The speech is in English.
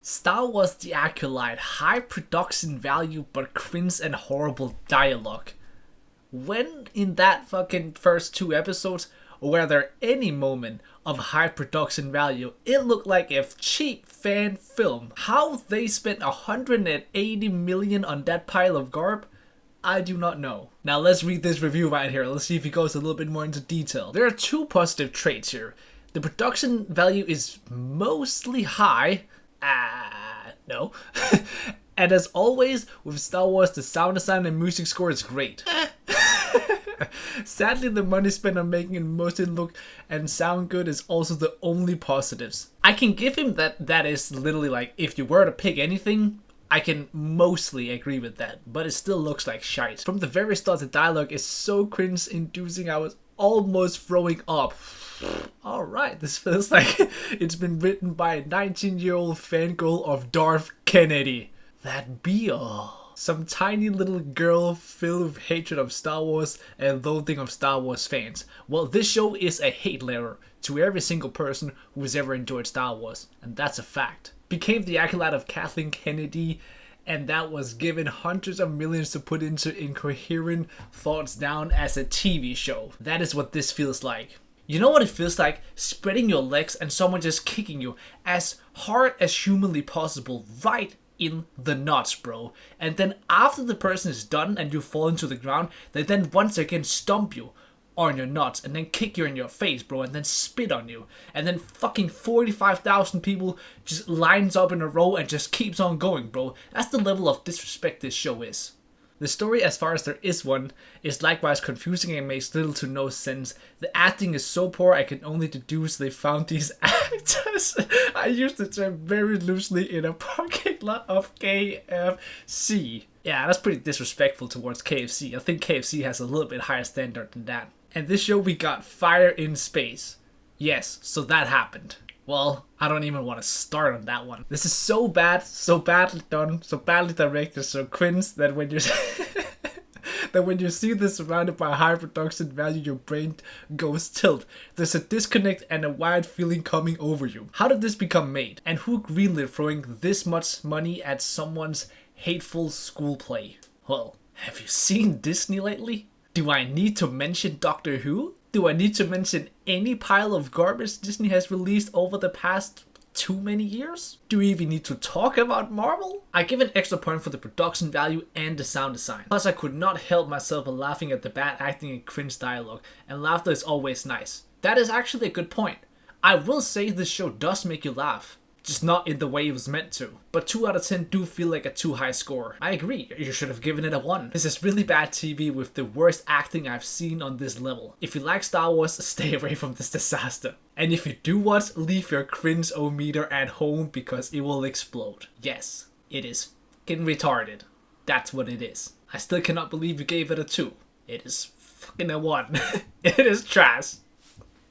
Star Wars The Acolyte, high production value but cringe and horrible dialogue. When in that fucking first 2 episodes were there any moment of high production value, it looked like a cheap fan film. How they spent 180 million on that pile of garb, I do not know. Now let's read this review right here. Let's see if he goes a little bit more into detail. There are two positive traits here. The production value is mostly high. No. And as always, with Star Wars, the sound design and music score is great. Sadly, the money spent on making it mostly look and sound good is also the only positives. I can give him that is literally like, if you were to pick anything, I can mostly agree with that, but it still looks like shite. From the very start, the dialogue is so cringe-inducing, I was almost throwing up. Alright, this feels like it's been written by a 19-year-old fangirl of Darth Kennedy. That be all. Some tiny little girl filled with hatred of Star Wars and loathing of Star Wars fans. Well, this show is a hate letter to every single person who has ever enjoyed Star Wars, and that's a fact. Became the acolyte of Kathleen Kennedy, and that was given hundreds of millions to put into incoherent thoughts down as a TV show. That is what this feels like. You know what it feels like? Spreading your legs and someone just kicking you as hard as humanly possible right in the nuts, bro. And then after the person is done and you fall into the ground, they then once again stomp you on your nuts and then kick you in your face, bro, and then spit on you. And then fucking 45,000 people just lines up in a row and just keeps on going, bro. That's the level of disrespect this show is. The story, as far as there is one, is likewise confusing and makes little to no sense. The acting is so poor I can only deduce they found these actors. I use the term very loosely in a parking lot of KFC. Yeah, that's pretty disrespectful towards KFC. I think KFC has a little bit higher standard than that. And this show we got fire in space. Yes, so that happened. Well, I don't even want to start on that one. This is so bad, so badly done, so badly directed, so cringe that when you that when you see this surrounded by high production value, your brain goes tilt. There's a disconnect and a wild feeling coming over you. How did this become made? And who greenlit throwing this much money at someone's hateful school play? Well, have you seen Disney lately? Do I need to mention Doctor Who? Do I need to mention any pile of garbage Disney has released over the past too many years? Do we even need to talk about Marvel? I give an extra point for the production value and the sound design. Plus I could not help myself but laughing at the bad acting and cringe dialogue, and laughter is always nice. That is actually a good point. I will say this show does make you laugh. Just not in the way it was meant to. But 2 out of 10 do feel like a too high score. I agree, you should have given it a 1. This is really bad TV with the worst acting I've seen on this level. If you like Star Wars, stay away from this disaster. And if you do watch, leave your cringe-o-meter at home because it will explode. Yes, it is fucking retarded. That's what it is. I still cannot believe you gave it a 2. It is fucking a 1. It is trash.